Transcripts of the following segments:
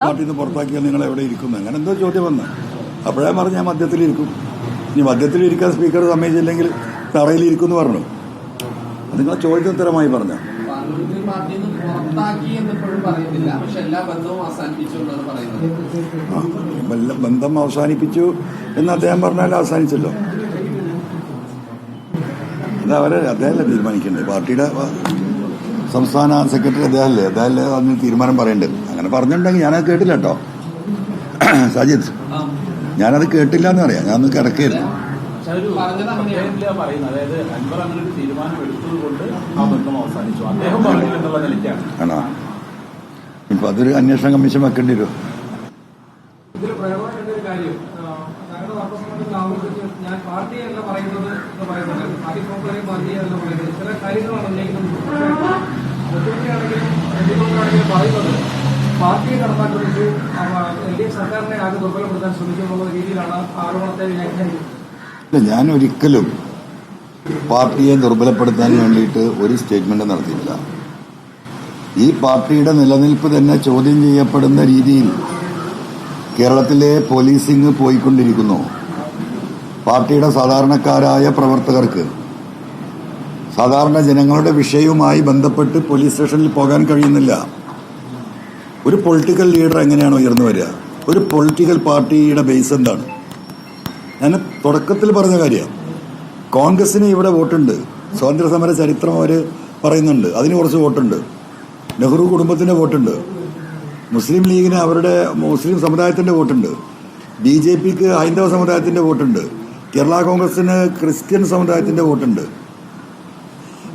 പാർട്ടിയിൽ നിന്ന് പുറത്താക്കിയാൽ നിങ്ങൾ എവിടെ ഇരിക്കുന്നു അങ്ങനെ എന്തോ ചോദ്യം വന്ന് അപ്പോഴേ പറഞ്ഞ് ഞാൻ മധ്യത്തിലിരിക്കും. ഇനി മധ്യത്തിലിരിക്കാൻ സ്പീക്കർ സമ്മതിച്ചില്ലെങ്കിൽ തറയിലിരിക്കും എന്ന് പറഞ്ഞു. നിങ്ങളെ ചോദ്യത്തിന് ഉത്തരമായി പറഞ്ഞു. ബന്ധം അവസാനിപ്പിച്ചു എന്ന് അദ്ദേഹം പറഞ്ഞാൽ അവസാനിച്ചല്ലോ. അത് അദ്ദേഹമല്ലേ തീരുമാനിക്കേണ്ടത്. പാർട്ടിയുടെ സംസ്ഥാന സെക്രട്ടറി അദ്ദേഹമല്ലേ അതിന് തീരുമാനം പറയേണ്ടത്. അങ്ങനെ പറഞ്ഞിട്ടുണ്ടെങ്കിൽ ഞാനത് കേട്ടില്ല കേട്ടോ സാജിദ്, ഞാനത് കേട്ടില്ല എന്ന് പറയാം. ഞാനൊന്ന് കിടക്കായിരുന്നു. ആണോ? ഇപ്പൊ അതൊരു അന്വേഷണ കമ്മീഷൻ വെക്കേണ്ടി വരും. ഞാൻ പാർട്ടിയല്ല പറയുന്നത് എന്ന് പറയുന്നത് പാർട്ടിയെ പാർട്ടിയല്ല പറയുന്നത് ചില കാര്യങ്ങളാണ് ഉന്നയിക്കുന്നത്. മുഖ്യമന്ത്രിയാണെങ്കിലും പറയുന്നത് പാർട്ടിയെ നടപ്പാക്കുന്നത് LDF സർക്കാരിനെ ആകെ ദുർബലപ്പെടുത്താൻ ശ്രമിക്കുന്നുള്ള രീതിയിലാണ് ആരോപണത്തെ വ്യാഖ്യാനിക്കുന്നത്. ഞാൻ ഒരിക്കലും പാർട്ടിയെ ദുർബലപ്പെടുത്താൻ വേണ്ടിയിട്ട് ഒരു സ്റ്റേറ്റ്മെന്റ് നടത്തിയിട്ടില്ല. ഈ പാർട്ടിയുടെ നിലനിൽപ്പ് തന്നെ ചോദ്യം ചെയ്യപ്പെടുന്ന രീതിയിൽ കേരളത്തിലെ പോലീസിംഗ് പോയിക്കൊണ്ടിരിക്കുന്നു. പാർട്ടിയുടെ സാധാരണക്കാരായ പ്രവർത്തകർക്ക് സാധാരണ ജനങ്ങളുടെ വിഷയവുമായി ബന്ധപ്പെട്ട് പോലീസ് സ്റ്റേഷനിൽ പോകാൻ കഴിയുന്നില്ല. ഒരു പൊളിറ്റിക്കൽ ലീഡർ എങ്ങനെയാണ് ഉയർന്നു വരിക? ഒരു പൊളിറ്റിക്കൽ പാർട്ടിയുടെ ബേസ് എന്താണ്? ഞാൻ തുടക്കത്തിൽ പറഞ്ഞ കാര്യമാണ്. കോൺഗ്രസിന് ഇവിടെ വോട്ടുണ്ട്. സ്വാതന്ത്ര്യസമര ചരിത്രം അവർ പറയുന്നുണ്ട്, അതിന് കുറച്ച് വോട്ടുണ്ട്. നെഹ്റു കുടുംബത്തിന്റെ വോട്ടുണ്ട്. മുസ്ലിം ലീഗിന് അവരുടെ മുസ്ലിം സമുദായത്തിന്റെ വോട്ടുണ്ട്. BJPക്ക് ഹൈന്ദവ സമുദായത്തിന്റെ വോട്ടുണ്ട്. കേരള കോൺഗ്രസിന് ക്രിസ്ത്യൻ സമുദായത്തിന്റെ വോട്ടുണ്ട്.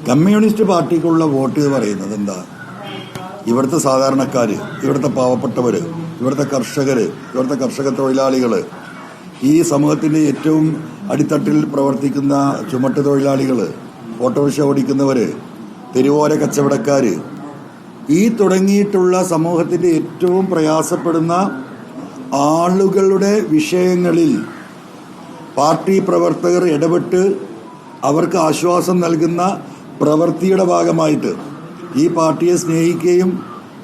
കമ്മ്യൂണിസ്റ്റ് പാർട്ടിക്കുള്ള വോട്ട് എന്ന് പറയുന്നത് എന്താ? ഇവിടുത്തെ സാധാരണക്കാര്, ഇവിടുത്തെ പാവപ്പെട്ടവര്, ഇവിടുത്തെ കർഷകര്, ഇവിടുത്തെ കർഷക തൊഴിലാളികള്, ഈ സമൂഹത്തിന്റെ ഏറ്റവും അടിത്തട്ടിൽ പ്രവർത്തിക്കുന്ന ചുമട്ട് തൊഴിലാളികള്, ഓട്ടോറിക്ഷ ഓടിക്കുന്നവര്, തെരുവോര കച്ചവടക്കാര്, ഈ തുടങ്ങിയിട്ടുള്ള സമൂഹത്തിന്റെ ഏറ്റവും പ്രയാസപ്പെടുന്ന ആളുകളുടെ വിഷയങ്ങളിൽ പാർട്ടി പ്രവർത്തകർ ഇടപെട്ട് അവർക്ക് ആശ്വാസം നൽകുന്ന പ്രവൃത്തിയുടെ ഭാഗമായിട്ട് ഈ പാർട്ടിയെ സ്നേഹിക്കുകയും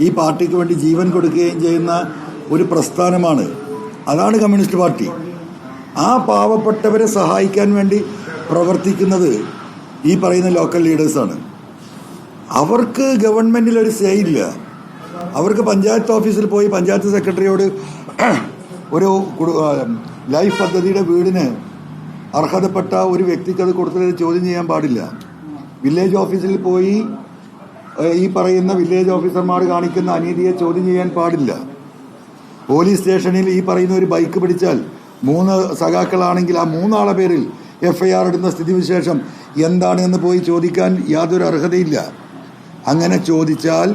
ഈ പാർട്ടിക്ക് വേണ്ടി ജീവൻ കൊടുക്കുകയും ചെയ്യുന്ന ഒരു പ്രസ്ഥാനമാണ്. അതാണ് കമ്മ്യൂണിസ്റ്റ് പാർട്ടി. ആ പാവപ്പെട്ടവരെ സഹായിക്കാൻ വേണ്ടി പ്രവർത്തിക്കുന്നത് ഈ പറയുന്ന ലോക്കൽ ലീഡേഴ്സാണ്. അവർക്ക് ഗവൺമെന്റിൽ ഒരു സേ ഇല്ല. അവർക്ക് പഞ്ചായത്ത് ഓഫീസിൽ പോയി പഞ്ചായത്ത് സെക്രട്ടറിയോട് ഒരു ലൈഫ് പദ്ധതിയുടെ വീടിന് അർഹതപ്പെട്ട ഒരു വ്യക്തിക്ക് അത് കൊടുത്തത് ചോദ്യം ചെയ്യാൻ പാടില്ല. വില്ലേജ് ഓഫീസിൽ പോയി ഈ പറയുന്ന വില്ലേജ് ഓഫീസർമാർ കാണിക്കുന്ന അനീതിയെ ചോദ്യം ചെയ്യാൻ പാടില്ല. പോലീസ് സ്റ്റേഷനിൽ ഈ പറയുന്ന ഒരു ബൈക്ക് പിടിച്ചാൽ 3 സഖാക്കളാണെങ്കിൽ ആ 3 ആളെ പേരിൽ FIR ഇടുന്ന സ്ഥിതിവിശേഷം എന്താണെന്ന് പോയി ചോദിക്കാൻ യാതൊരു അർഹതയില്ല. അങ്ങനെ ചോദിച്ചാൽ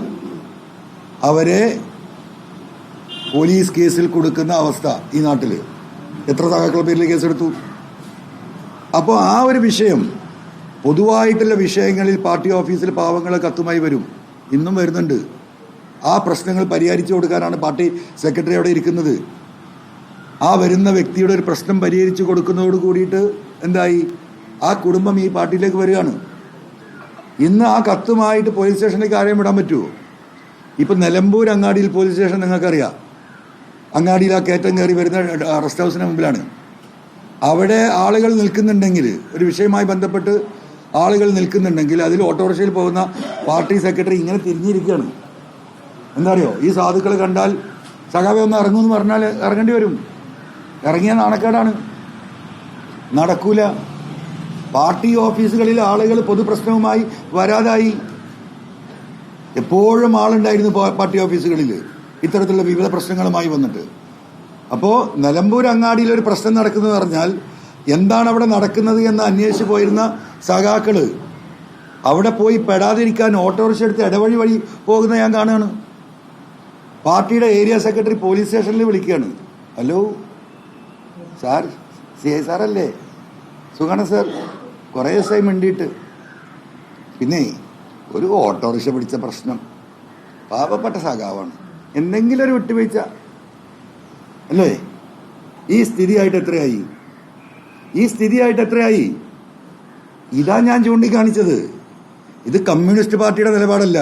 അവരെ പോലീസ് കേസിൽ കൊടുക്കുന്ന അവസ്ഥ ഈ നാട്ടിൽ. എത്ര സഖാക്കളുടെ പേരിൽ കേസെടുത്തു? അപ്പോൾ ആ ഒരു വിഷയം, പൊതുവായിട്ടുള്ള വിഷയങ്ങളിൽ പാർട്ടി ഓഫീസിൽ പാവങ്ങളെ കത്തുമായി വരും, ഇന്നും വരുന്നുണ്ട്. ആ പ്രശ്നങ്ങൾ പരിഹരിച്ചു കൊടുക്കാനാണ് പാർട്ടി സെക്രട്ടറി അവിടെ ഇരിക്കുന്നത്. ആ വരുന്ന വ്യക്തിയുടെ ഒരു പ്രശ്നം പരിഹരിച്ചു കൊടുക്കുന്നതോട് കൂടിയിട്ട് എന്തായി? ആ കുടുംബം ഈ പാർട്ടിയിലേക്ക് വരികയാണ്. ഇന്ന് ആ കത്തുമായിട്ട് പോലീസ് സ്റ്റേഷനിലേക്ക് ആരെയും വിടാൻ പറ്റുമോ? ഇപ്പം നിലമ്പൂർ അങ്ങാടിയിൽ പോലീസ് സ്റ്റേഷൻ നിങ്ങൾക്കറിയാം. അങ്ങാടിയിൽ ആ കയറ്റം കയറി വരുന്ന റെസ്റ്റ് ഹൗസിന് മുമ്പിലാണ്. അവിടെ ആളുകൾ നിൽക്കുന്നുണ്ടെങ്കിൽ, ഒരു വിഷയവുമായി ബന്ധപ്പെട്ട് ആളുകൾ നിൽക്കുന്നുണ്ടെങ്കിൽ അതിൽ ഓട്ടോറിക്ഷയിൽ പോകുന്ന പാർട്ടി സെക്രട്ടറി ഇങ്ങനെ തിരിഞ്ഞിരിക്കുകയാണ്. എന്താ അറിയോ? ഈ സാധുക്കളെ കണ്ടാൽ സഖാവെ ഒന്ന് ഇറങ്ങുമെന്ന് പറഞ്ഞാൽ ഇറങ്ങേണ്ടി വരും. ഇറങ്ങിയ നാണക്കേടാണ്, നടക്കൂല. പാർട്ടി ഓഫീസുകളിൽ ആളുകൾ പൊതുപ്രശ്നവുമായി വരാതായി. എപ്പോഴും ആളുണ്ടായിരുന്നു പാർട്ടി ഓഫീസുകളിൽ ഇത്തരത്തിലുള്ള വിവിധ പ്രശ്നങ്ങളുമായി വന്നിട്ട്. അപ്പോൾ നിലമ്പൂർ അങ്ങാടിയിൽ ഒരു പ്രശ്നം നടക്കുന്നത് പറഞ്ഞാൽ എന്താണ് അവിടെ നടക്കുന്നത് എന്ന് അന്വേഷിച്ച് പോയിരുന്ന സഖാക്കള് അവിടെ പോയി പെടാതിരിക്കാൻ ഓട്ടോറിക്ഷ എടുത്ത് ഇടവഴി വഴി പോകുന്ന ഞാൻ കാണുകയാണ്. പാർട്ടിയുടെ ഏരിയ സെക്രട്ടറി പോലീസ് സ്റ്റേഷനിൽ വിളിക്കുകയാണ്. ഹലോ സാർ, CI സാറല്ലേ? സുഖാണ് സാർ, കുറേ ദിവസമായി മിണ്ടിയിട്ട്. പിന്നെ ഒരു ഓട്ടോറിക്ഷ പിടിച്ച പ്രശ്നം, പാവപ്പെട്ട സഖാവാണ്, എന്തെങ്കിലും ഒരു വിട്ടുവീഴ്ച അല്ലേ? ഈ സ്ഥിതിയായിട്ട് എത്രയായി? ഇതാ ഞാൻ ചൂണ്ടിക്കാണിച്ചത്. ഇത് കമ്മ്യൂണിസ്റ്റ് പാർട്ടിയുടെ നിലപാടല്ല.